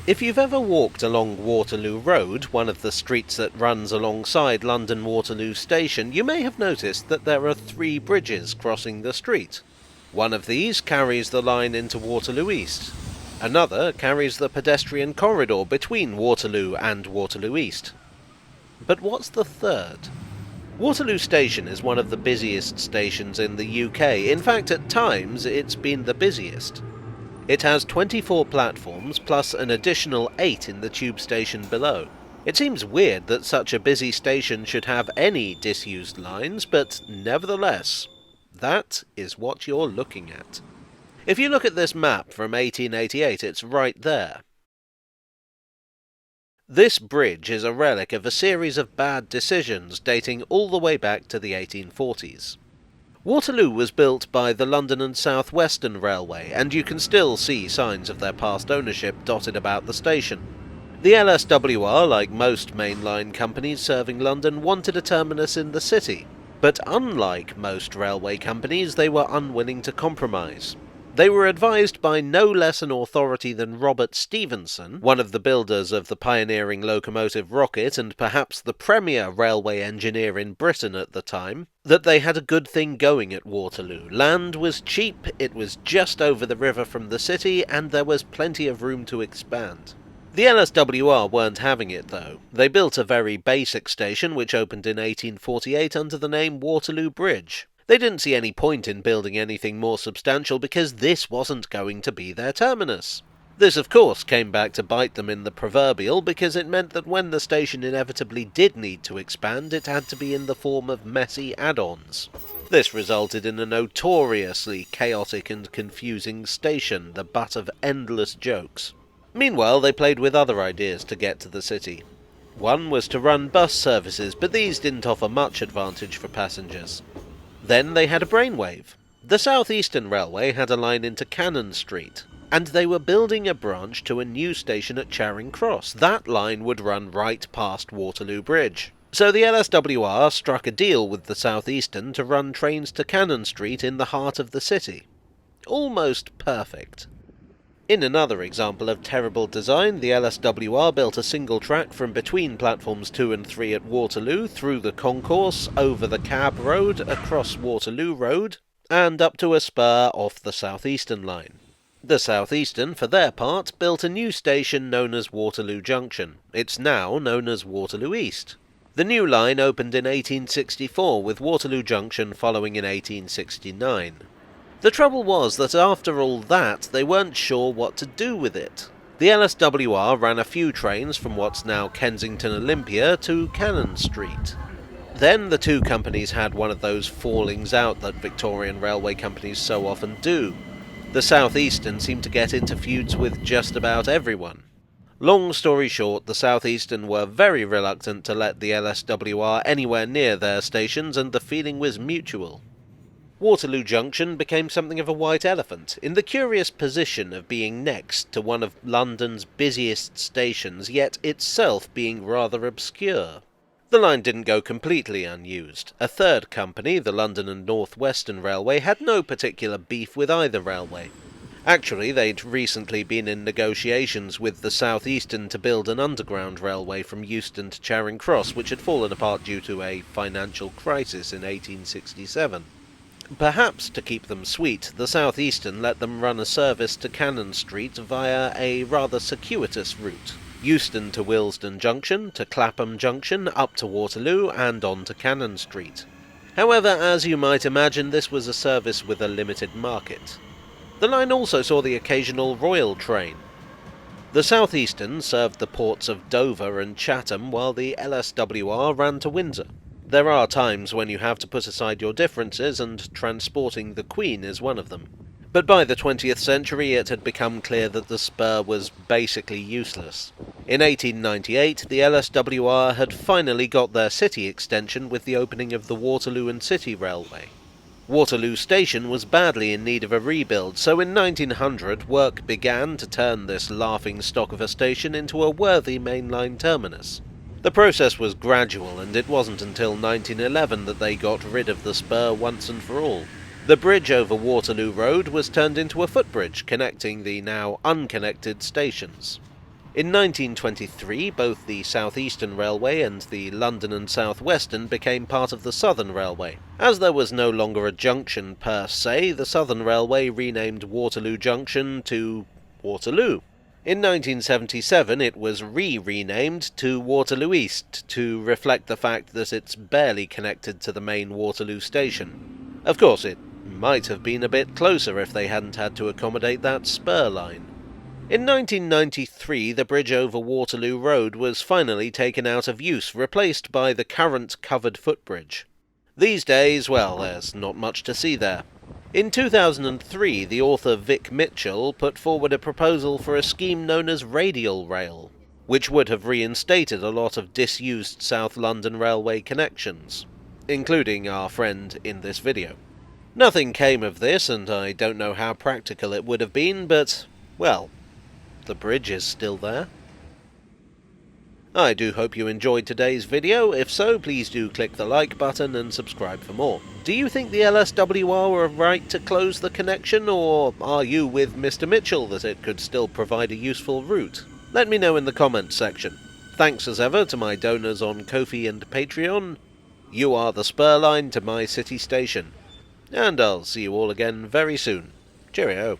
If you've ever walked along Waterloo Road, one of the streets that runs alongside London Waterloo Station, you may have noticed that there are 3 bridges crossing the street. One of these carries the line into Waterloo East. Another carries the pedestrian corridor between Waterloo and Waterloo East. But what's the third? Waterloo Station is one of the busiest stations in the UK. In fact, at times, it's been the busiest. It has 24 platforms, plus an additional 8 in the tube station below. It seems weird that such a busy station should have any disused lines, but nevertheless, that is what you're looking at. If you look at this map from 1888, it's right there. This bridge is a relic of a series of bad decisions dating all the way back to the 1840s. Waterloo was built by the London and South Western Railway, and you can still see signs of their past ownership dotted about the station. The LSWR, like most mainline companies serving London, wanted a terminus in the city, but unlike most railway companies, they were unwilling to compromise. They were advised by no less an authority than Robert Stephenson, one of the builders of the pioneering locomotive rocket and perhaps the premier railway engineer in Britain at the time, that they had a good thing going at Waterloo. Land was cheap, it was just over the river from the city, and there was plenty of room to expand. The LSWR weren't having it, though. They built a very basic station which opened in 1848 under the name Waterloo Bridge. They didn't see any point in building anything more substantial because this wasn't going to be their terminus. This, of course, came back to bite them in the proverbial because it meant that when the station inevitably did need to expand, it had to be in the form of messy add-ons. This resulted in a notoriously chaotic and confusing station, the butt of endless jokes. Meanwhile, they played with other ideas to get to the city. One was to run bus services, but these didn't offer much advantage for passengers. Then they had a brainwave. The South Eastern Railway had a line into Cannon Street, and they were building a branch to a new station at Charing Cross. That line would run right past Waterloo Bridge. So the LSWR struck a deal with the South Eastern to run trains to Cannon Street in the heart of the city. Almost perfect. In another example of terrible design, the LSWR built a single track from between platforms 2 and 3 at Waterloo, through the concourse, over the Cab Road, across Waterloo Road, and up to a spur off the South Eastern line. The South Eastern, for their part, built a new station known as Waterloo Junction. It's now known as Waterloo East. The new line opened in 1864, with Waterloo Junction following in 1869. The trouble was that after all that, they weren't sure what to do with it. The LSWR ran a few trains from what's now Kensington Olympia to Cannon Street. Then the two companies had one of those fallings out that Victorian railway companies so often do. The South Eastern seemed to get into feuds with just about everyone. Long story short, the South Eastern were very reluctant to let the LSWR anywhere near their stations, and the feeling was mutual. Waterloo Junction became something of a white elephant, in the curious position of being next to one of London's busiest stations, yet itself being rather obscure. The line didn't go completely unused. A third company, the London and North Western Railway, had no particular beef with either railway. Actually, they'd recently been in negotiations with the South Eastern to build an underground railway from Euston to Charing Cross, which had fallen apart due to a financial crisis in 1867. Perhaps to keep them sweet, the South Eastern let them run a service to Cannon Street via a rather circuitous route. Euston to Willesden Junction, to Clapham Junction, up to Waterloo, and on to Cannon Street. However, as you might imagine, this was a service with a limited market. The line also saw the occasional Royal train. The South Eastern served the ports of Dover and Chatham, while the LSWR ran to Windsor. There are times when you have to put aside your differences, and transporting the Queen is one of them. But by the 20th century it had become clear that the spur was basically useless. In 1898 the LSWR had finally got their city extension with the opening of the Waterloo and City Railway. Waterloo Station was badly in need of a rebuild, so in 1900 work began to turn this laughing-stock of a station into a worthy mainline terminus. The process was gradual, and it wasn't until 1911 that they got rid of the spur once and for all. The bridge over Waterloo Road was turned into a footbridge connecting the now unconnected stations. In 1923, both the South Eastern Railway and the London and South Western became part of the Southern Railway. As there was no longer a junction per se, the Southern Railway renamed Waterloo Junction to Waterloo. In 1977, it was renamed to Waterloo East to reflect the fact that it's barely connected to the main Waterloo station. Of course, it might have been a bit closer if they hadn't had to accommodate that spur line. In 1993, the bridge over Waterloo Road was finally taken out of use, replaced by the current covered footbridge. These days, well, there's not much to see there. In 2003, the author Vic Mitchell put forward a proposal for a scheme known as Radial Rail, which would have reinstated a lot of disused South London Railway connections, including our friend in this video. Nothing came of this, and I don't know how practical it would have been, but, well, the bridge is still there. I do hope you enjoyed today's video. If so, please do click the like button and subscribe for more. Do you think the LSWR were right to close the connection, or are you with Mr. Mitchell that it could still provide a useful route? Let me know in the comments section. Thanks as ever to my donors on Ko-fi and Patreon. You are the spur line to my city station. And I'll see you all again very soon. Cheerio.